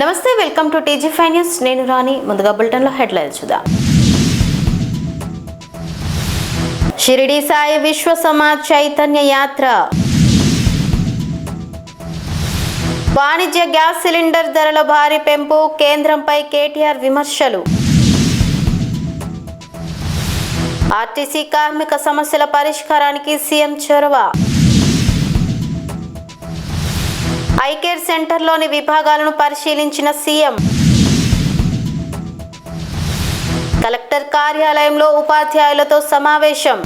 నమస్తే, welcome to టీజీ5 news. నేను రాణి. ముందుగా బులెటిన్లో హెడ్లైన్స్ చూద్దాం. షిరిడి సాయి విశ్వ సమాజ్ చైతన్య యాత్ర. వాణిజ్య గ్యాస్ సిలిండర్ ధరల భారీ పెంపు, కేంద్రంపై కేటీఆర్ విమర్శలు. ఆర్టీసీ కార్మిక సమస్యల పరిష్కారానికి సీఎం చొరవ. ఐకేర్ సెంటర్లోని విభాగాలను పరిశీలించిన సీఎం. కలెక్టర్ కార్యాలయంలో ఉపాధ్యాయులతో సమావేశం.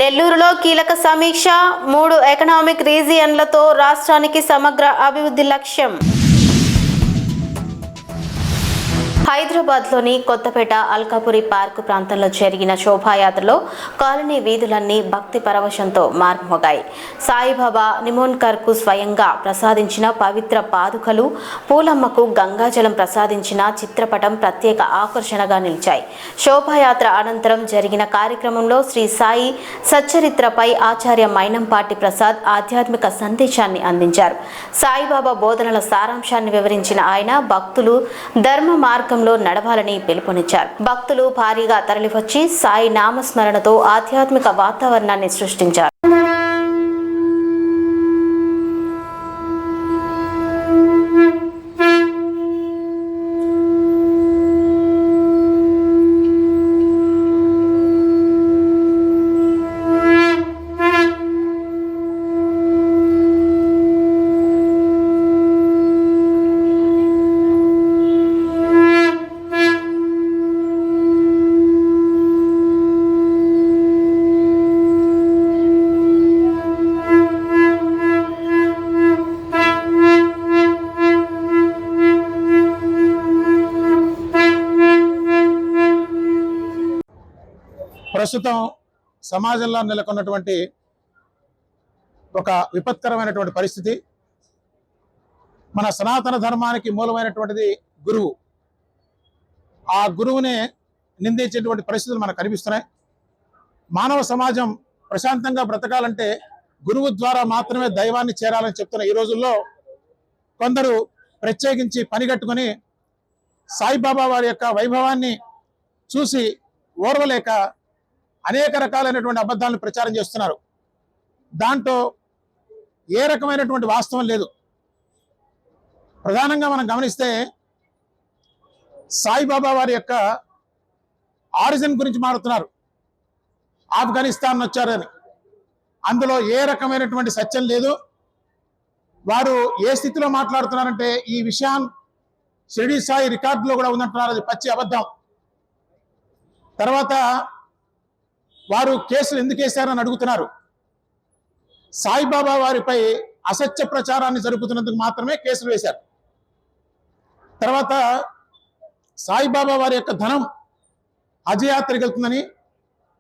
నెల్లూరులో కీలక సమీక్ష. 3 ఎకనామిక్ రీజియన్లతో రాష్ట్రానికి సమగ్ర అభివృద్ధి లక్ష్యం. హైదరాబాద్లోని కొత్తపేట అల్కాపురి పార్కు ప్రాంతంలో జరిగిన శోభాయాత్రలో కాలనీ వీధులన్నీ భక్తి పరవశంతో మార్మోగాయి. సాయిబాబా నిమోన్కర్కు స్వయంగా ప్రసాదించిన పవిత్ర పాదుకలు, పూలమ్మకు గంగాజలం ప్రసాదించిన చిత్రపటం ప్రత్యేక ఆకర్షణగా నిలిచాయి. శోభాయాత్ర అనంతరం జరిగిన కార్యక్రమంలో శ్రీ సాయి సచ్చరిత్రపై ఆచార్య మైనంపాటి ప్రసాద్ ఆధ్యాత్మిక సందేశాన్ని అందించారు. సాయిబాబా బోధనల సారాంశాన్ని వివరించిన ఆయన భక్తులు ధర్మ మార్గంలో నడవాలని పిలుపునిచ్చారు. భక్తులు భారీగా తరలివచ్చి సాయి నామస్మరణతో ఆధ్యాత్మిక వాతావరణాన్ని సృష్టించారు. ప్రస్తుతం సమాజంలో నెలకొన్నటువంటి ఒక విపత్కరమైనటువంటి పరిస్థితి. మన సనాతన ధర్మానికి మూలమైనటువంటిది గురువు. ఆ గురువునే నిందించేటువంటి పరిస్థితులు మనకు కనిపిస్తున్నాయి. మానవ సమాజం ప్రశాంతంగా బ్రతకాలంటే గురువు ద్వారా మాత్రమే దైవాన్ని చేరాలని చెప్తున్న ఈ రోజుల్లో కొందరు ప్రత్యేకించి పనిగట్టుకుని సాయిబాబా వారి యొక్క వైభవాన్ని చూసి ఓర్వలేక అనేక రకాలైనటువంటి అబద్ధాలను ప్రచారం చేస్తున్నారు. దాంట్లో ఏ రకమైనటువంటి వాస్తవం లేదు. ప్రధానంగా మనం గమనిస్తే సాయిబాబా వారి యొక్క ఆరిజిన్ గురించి మాట్లాడుతున్నారు. ఆఫ్ఘనిస్తాన్ వచ్చారని. అందులో ఏ రకమైనటువంటి సత్యం లేదు. వారు ఏ స్థితిలో మాట్లాడుతున్నారంటే ఈ విషయం షిరిడి సాయి రికార్డులో కూడా ఉందంటున్నారు. అది పచ్చి అబద్ధం. తర్వాత వారు కేసులు ఎందుకు వేశారని అడుగుతున్నారు. సాయిబాబా వారిపై అసత్య ప్రచారాన్ని జరుపుతున్నందుకు మాత్రమే కేసులు వేశారు. తర్వాత సాయిబాబా వారి యొక్క ధనం హజ్ యాత్రకు వెళ్తుందని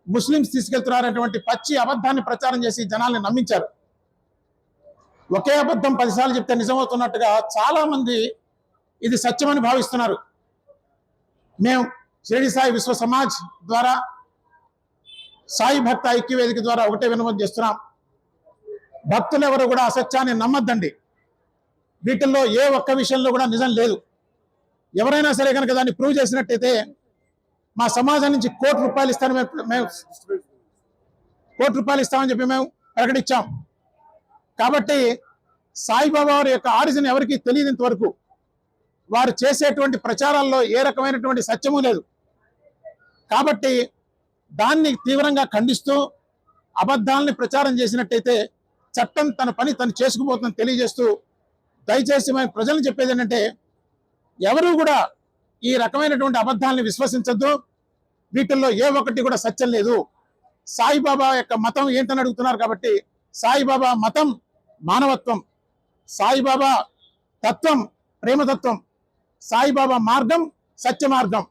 ముస్లిమ్స్ తీసుకెళ్తున్నారనేటువంటి పచ్చి అబద్ధాన్ని ప్రచారం చేసి జనాల్ని నమ్మించారు. ఒకే అబద్ధం 10 సార్లు చెప్తే నిజమవుతున్నట్టుగా చాలా మంది ఇది సత్యమని భావిస్తున్నారు. మేము షిరిడి సాయి విశ్వ సమాజ్ ద్వారా సాయి భక్త ఐక్య వేదిక ద్వారా ఒకటే విన్నపం చేస్తున్నాం. భక్తులు ఎవరు కూడా అసత్యాన్ని నమ్మద్దండి. వీటిల్లో ఏ ఒక్క విషయంలో కూడా నిజం లేదు. ఎవరైనా సరే కనుక దాన్ని ప్రూవ్ చేసినట్టయితే మా సమాజం నుంచి ₹1,00,00,000 ఇస్తామని మేము ₹1,00,00,000 ఇస్తామని చెప్పి మేము ప్రకటించాం. కాబట్టి సాయిబాబా వారి యొక్క ఆరిజిన్ ఎవరికి తెలియనంత వరకు వారు చేసేటువంటి ప్రచారాల్లో ఏ రకమైనటువంటి సత్యము లేదు. కాబట్టి దాన్ని తీవ్రంగా ఖండిస్తూ అబద్ధాలని ప్రచారం చేసినట్టయితే చట్టం తన పని తను చేసుకుపోతుందని తెలియజేస్తూ దయచేసి మేము ప్రజలను చెప్పేది ఏంటంటే ఎవరు కూడా ఈ రకమైనటువంటి అబద్ధాలని విశ్వసించద్దు. వీటిల్లో ఏ ఒక్కటి కూడా సత్యం లేదు. సాయిబాబా యొక్క మతం ఏంటని అడుగుతున్నారు. కాబట్టి సాయిబాబా మతం మానవత్వం, సాయిబాబా తత్వం ప్రేమతత్వం, సాయిబాబా మార్గం సత్య మార్గం.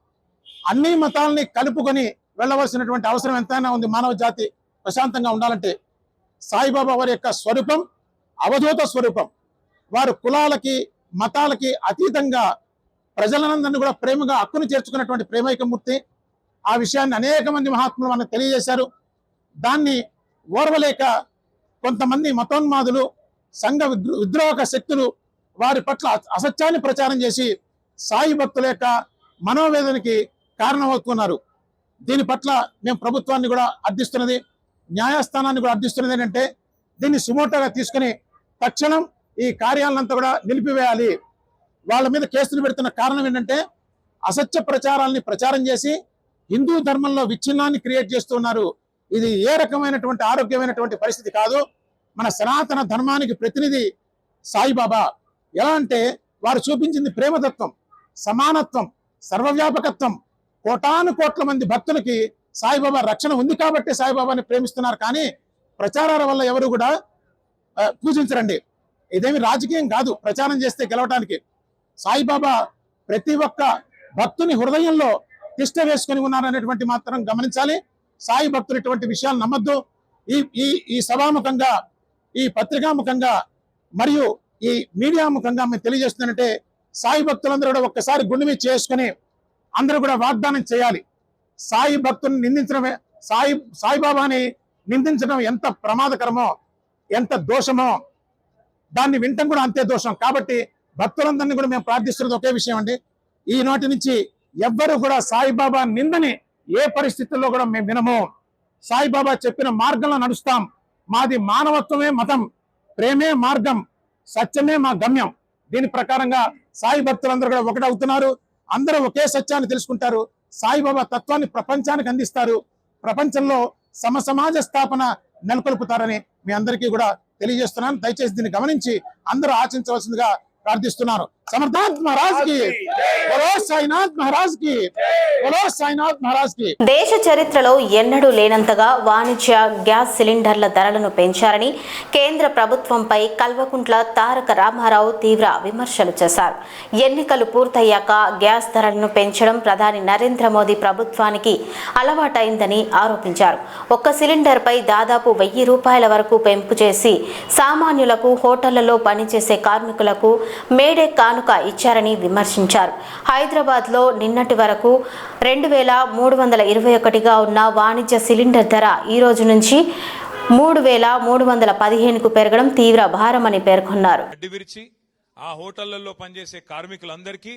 అన్ని మతాలని కలుపుకొని వెళ్ళవలసినటువంటి అవసరం ఎంతైనా ఉంది. మానవ జాతి ప్రశాంతంగా ఉండాలంటే సాయిబాబా వారి యొక్క స్వరూపం అవధూత స్వరూపం. వారు కులాలకి మతాలకి అతీతంగా ప్రజలందరినీ కూడా ప్రేమగా హక్కును చేర్చుకున్నటువంటి ప్రేమైకమూర్తి. ఆ విషయాన్ని అనేక మంది మహాత్ములు మనకు తెలియజేశారు. దాన్ని ఓర్వలేక కొంతమంది మతోన్మాదులు సంఘ విద్రోహక శక్తులు వారి పట్ల అసత్యాన్ని ప్రచారం చేసి సాయి భక్తుల యొక్క మనోవేదనకి కారణమవుతున్నారు. దీని పట్ల మేము ప్రభుత్వాన్ని కూడా అర్థిస్తున్నది, న్యాయస్థానాన్ని కూడా అర్థిస్తున్నది ఏంటంటే దీన్ని సుమోటోగా తీసుకుని తక్షణం ఈ కార్యాలనంతా కూడా నిలిపివేయాలి. వాళ్ళ మీద కేసులు పెడుతున్న కారణం ఏంటంటే అసత్య ప్రచారాలని ప్రచారం చేసి హిందూ ధర్మంలో విచ్ఛిన్నాన్ని క్రియేట్ చేస్తున్నారు. ఇది ఏ రకమైనటువంటి ఆరోగ్యమైనటువంటి పరిస్థితి కాదు. మన సనాతన ధర్మానికి ప్రతినిధి సాయిబాబా. ఎలా అంటే వారు చూపించింది ప్రేమతత్వం, సమానత్వం, సర్వవ్యాపకత్వం. కోటాను కోట్ల మంది భక్తులకి సాయిబాబా రక్షణ ఉంది కాబట్టి సాయిబాబాని ప్రేమిస్తున్నారు. కానీ ప్రచారాల వల్ల ఎవరు కూడా పూజించరండి. ఇదేమి రాజకీయం కాదు ప్రచారం చేస్తే గెలవటానికి. సాయిబాబా ప్రతి ఒక్క భక్తుని హృదయంలో తిష్ట వేసుకొని ఉన్నారనేటువంటి మాత్రం గమనించాలి. సాయి భక్తులు ఇటువంటి విషయాలు నమ్మద్దు. ఈ సభాముఖంగా, ఈ పత్రికాముఖంగా మరియు ఈ మీడియా ముఖంగా మేము తెలియజేస్తున్నానంటే సాయి భక్తులందరూ కూడా ఒక్కసారి గుండె మీద చేసుకుని అందరూ కూడా వాగ్దానం చేయాలి. సాయి భక్తుని నిందించడమే, సాయిబాబాని నిందించడం ఎంత ప్రమాదకరమో, ఎంత దోషమో దాన్ని వింటం కూడా అంతే దోషం. కాబట్టి భక్తులందరినీ కూడా మేము ప్రార్థిస్తున్నది ఒకే విషయం అండి, ఈనాటి నుంచి ఎవ్వరు కూడా సాయిబాబా నిందని ఏ పరిస్థితుల్లో కూడా మేము వినము. సాయిబాబా చెప్పిన మార్గంలో నడుస్తాం. మాది మానవత్వమే మతం, ప్రేమే మార్గం, సత్యమే మా గమ్యం. దీని ప్రకారంగా సాయి భక్తులందరూ కూడా ఒకటవుతున్నారు. అందరూ ఒకే సత్యాన్ని తెలుసుకుంటారు. సాయిబాబా తత్వాన్ని ప్రపంచానికి అందిస్తారు. ప్రపంచంలో సమాజ స్థాపన నెలకొల్పుతారని మీ అందరికీ కూడా తెలియజేస్తున్నాను. దయచేసి దీన్ని గమనించి అందరూ ఆచరించవలసిందిగా ప్రార్థిస్తున్నాను. సమర్థాత్ మహారాజ్ కి, బోలో సాయినాథ్ మహారాజ్ కి, బోలో సాయినాథ్ మహారాజ్ కి. దేశ చరిత్రలో ఎన్నడూ లేనంతగా వాణిజ్య గ్యాస్ సిలిండర్ల ధరలను పెంచారని కేంద్ర ప్రభుత్వంపై కల్వకుంట్ల తారక రామారావు తీవ్ర విమర్శలు చేశారు. ఎన్నికలు పూర్తయ్యాక గ్యాస్ ధరలను పెంచడం ప్రధాని నరేంద్ర మోదీ ప్రభుత్వానికి అలవాటైందని ఆరోపించారు. ఒక్క సిలిండర్ పై దాదాపు 1000 రూపాయల వరకు పెంపు చేసి సామాన్యులకు, హోటళ్లలో పనిచేసే కార్మికులకు మేడే కానుక ఇచ్చారని విమర్శించారు. హైదరాబాద్ లో నిన్నటి వరకు 2321గా ఉన్న వాణిజ్య సిలిండర్ ధర ఈ రోజు నుంచి 3315కు పెరగడం తీవ్ర భారమని పేర్కొన్నారు. ఆ హోటళ్లలో పనిచేసే కార్మికులందరికీ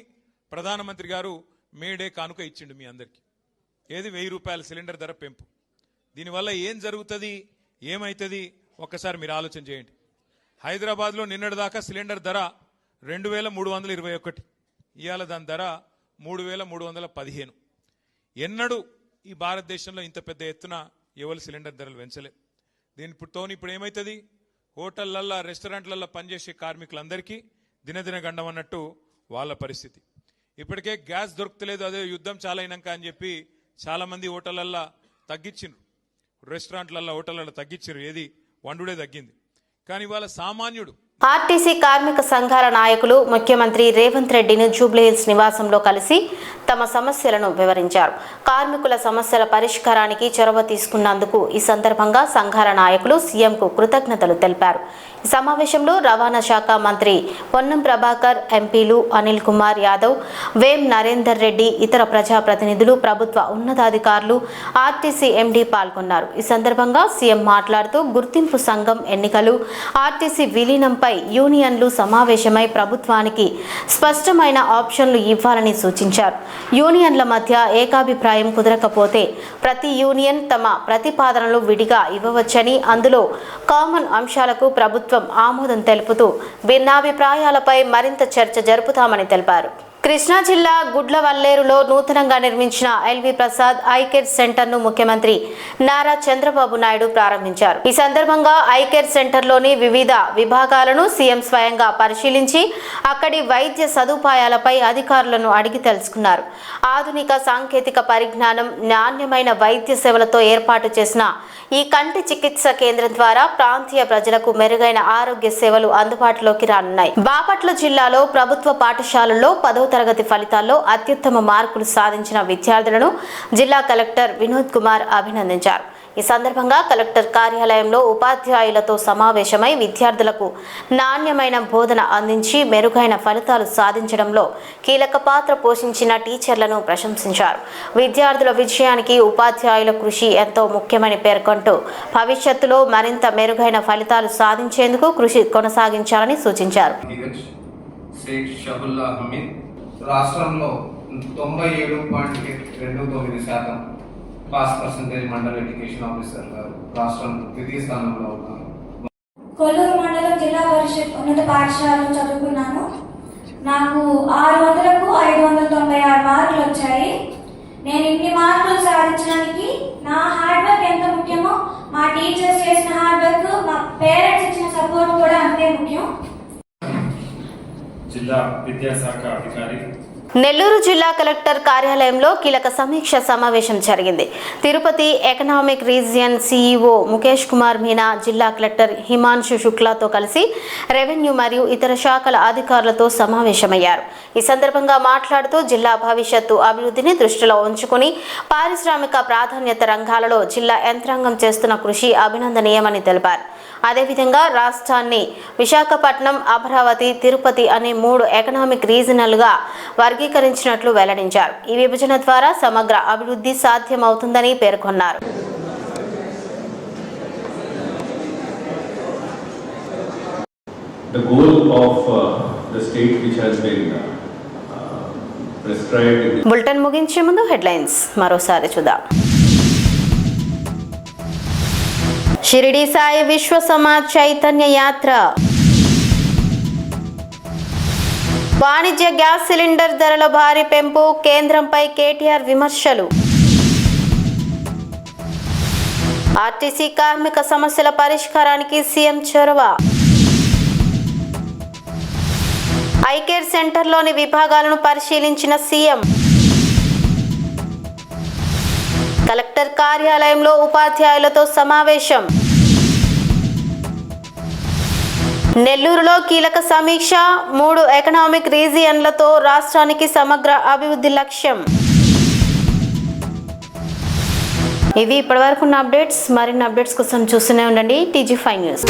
ప్రధానమంత్రి గారు మేడే కానుక ఇచ్చిండు. మీ అందరికీ ఏది 1000 రూపాయల సిలిండర్ ధర పెంపు. దీనివల్ల ఏం జరుగుతుంది, ఏమైతుంది ఒక్కసారి మీరు ఆలోచన చేయండి. హైదరాబాద్లో నిన్నటి దాకా సిలిండర్ ధర 2321, ఇవాళ దాని ధర 3315. ఎన్నడూ ఈ భారతదేశంలో ఇంత పెద్ద ఎత్తున ఎవరు సిలిండర్ ధరలు పెంచలేదు. దీనితో ఇప్పుడు ఏమవుతుంది, హోటళ్లల్లో, రెస్టారెంట్లలో పనిచేసే కార్మికులందరికీ దినదిన గండం అన్నట్టు వాళ్ళ పరిస్థితి. ఇప్పటికే గ్యాస్ దొరకలేదు, అదే యుద్ధం చాలా అయినాక అని చెప్పి చాలా మంది హోటళ్లల్లో తగ్గించిండ్రు, రెస్టారెంట్లలో, హోటళ్లలో తగ్గించారు. ఏది వండుడే తగ్గింది. కానీ ఇవాళ సామాన్యుడు ఆర్టీసీ కార్మిక సంఘాల నాయకులు ముఖ్యమంత్రి రేవంత్ రెడ్డిని జూబ్లీహిల్స్ నివాసంలో కలిసి తమ సమస్యలను వివరించారు. కార్మికుల సమస్యల పరిష్కారానికి చొరవ తీసుకున్నందుకు ఈ సందర్భంగా సంఘాల నాయకులు సీఎంకు కృతజ్ఞతలు తెలిపారు. ఈ సమావేశంలో రవాణా శాఖ మంత్రి పొన్నం ప్రభాకర్, ఎంపీలు అనిల్ కుమార్ యాదవ్, వేం నరేందర్ రెడ్డి, ఇతర ప్రజాప్రతినిధులు, ప్రభుత్వ ఉన్నతాధికారులు, ఆర్టీసీ ఎండీ పాల్గొన్నారు. ఈ సందర్భంగా సీఎం మాట్లాడుతూ గుర్తింపు సంఘం ఎన్నికలు, ఆర్టీసీ విలీనంపై యూనియన్లు సమావేశమై ప్రభుత్వానికి స్పష్టమైన ఆప్షన్లు ఇవ్వాలని సూచించారు. యూనియన్ల మధ్య ఏకాభిప్రాయం కుదరకపోతే ప్రతి యూనియన్ తమ ప్రతిపాదనలు విడిగా ఇవ్వవచ్చని, అందులో కామన్ అంశాలకు ప్రభుత్వం ఆమోదం తెలుపుతూ భిన్నాభిప్రాయాలపై మరింత చర్చ జరుపుతామని తెలిపారు. కృష్ణా జిల్లా గుడ్లవల్లేరులో నూతనంగా నిర్మించిన ఎల్వి ప్రసాద్ ఐకేర్ సెంటర్ ను ముఖ్యమంత్రి నారా చంద్రబాబు నాయుడు ప్రారంభించారు. ఈ సందర్భంగా ఐకేర్ సెంటర్లోని వివిధ విభాగాలను సీఎం స్వయంగా పరిశీలించి అక్కడి వైద్య సదుపాయాలపై అధికారులను అడిగి తెలుసుకున్నారు. ఆధునిక సాంకేతిక పరిజ్ఞానం, నాణ్యమైన వైద్య సేవలతో ఏర్పాటు చేసిన ఈ కంటి చికిత్స కేంద్రం ద్వారా ప్రాంతీయ ప్రజలకు మెరుగైన ఆరోగ్య సేవలు అందుబాటులోకి రానున్నాయి. బాపట్ల జిల్లాలో ప్రభుత్వ పాఠశాలల్లో 10వ తరగతి ఫలితాల్లో అత్యుత్తమ మార్కులు సాధించిన విద్యార్థులను జిల్లా కలెక్టర్ వినోద్ కుమార్ అభినందించారు. ఈ సందర్భంగా కలెక్టర్ కార్యాలయంలో ఉపాధ్యాయులతో సమావేశమై విద్యార్థులకు నాణ్యమైన బోధన అందించి మెరుగైన ఫలితాలు సాధించడంలో కీలక పాత్ర పోషించిన టీచర్లను ప్రశంసించారు. విద్యార్థుల విజయానికి ఉపాధ్యాయుల కృషి ఎంతో ముఖ్యమని పేర్కొంటూ భవిష్యత్తులో మరింత మెరుగైన ఫలితాలు సాధించేందుకు కృషి కొనసాగించాలని సూచించారు. రాష్ట్రంలో 97.29% పాస్ పర్సెంటేజ్ మండల ఎడ్యుకేషన్ ఆఫీసర్ గారు రాష్ట్రం ద్వితీయ స్థానంలో ఉన్నారు. కొల్లూరు మండలం జిల్లా పరిషత్ ఉన్నత పాఠశాలలో చదువుకున్నాను. నాకు 600కు 596 మార్కులు వచ్చాయి. నేను ఇన్ని మార్కులు సాధించడానికి నా హార్డ్ వర్క్ ఎంత ముఖ్యమో మా టీచర్స్ చేసిన హార్డ్ వర్క్, మా పేరెంట్స్ ఇచ్చిన సపోర్ట్ కూడా అంతే ముఖ్యం. జిల్లా విద్యాశాఖ అధికారి నెల్లూరు జిల్లా కలెక్టర్ కార్యాలయంలో కీలక సమీక్ష సమావేశం జరిగింది. Tirupati economic region CEO Mukesh Kumar Meena జిల్లా కలెక్టర్ హిమాంశు శుక్లాతో కలిసి రెవెన్యూ మరియు ఇతర శాఖల అధికారులతో సమావేశమయ్యారు. ఈ సందర్భంగా మాట్లాడుతూ జిల్లా భవిష్యత్తు అభివృద్ధిని దృష్టిలో ఉంచుకుని పారిశ్రామిక ప్రాధాన్యత రంగాలలో జిల్లా యంత్రాంగం చేస్తున్న కృషి అభినందనీయమని తెలిపారు. అదేవిధంగా రాష్ట్రాన్ని విశాఖపట్నం, అమరావతి, తిరుపతి అనే 3 ఎకనామిక్ రీజనల్గా వర్గీకరించినట్లు వెల్లడించారు. ఈ విభజన ద్వారా సమగ్ర అభివృద్ధి సాధ్యమవుతుందని పేర్కొన్నారు. The goal of the state which has been prescribed in bulletin ముగించే ముందు హెడ్లైన్స్ మరోసారి చూద్దాం. షిరిడి సాయి విశ్వ సమాజ్ చైతన్య యాత్ర. వాణిజ్య గ్యాస్ సిలిండర్ ధరల భారీ పెంపు, కేంద్రంపై కేటీఆర్ విమర్శలు. ఆర్టీసీ కార్మిక సమస్యల పరిష్కారానికి సీఎం చొరవ. ఐకేర్ సెంటర్లోని విభాగాలను పరిశీలించిన సీఎం. కలెక్టర్ కార్యాలయంలో ఉపాధ్యాయులతో సమావేశం. నెల్లూరులో కీలక సమీక్ష, 3 ఎకనామిక్ రీజియన్లతో రాష్ట్రానికి సమగ్ర అభివృద్ధి లక్ష్యం. ఇవి ఇప్పటివరకు ఉన్న అప్డేట్స్. మరిన్ని అప్డేట్స్ కోసం చూస్తూనే ఉండండి TG5 న్యూస్.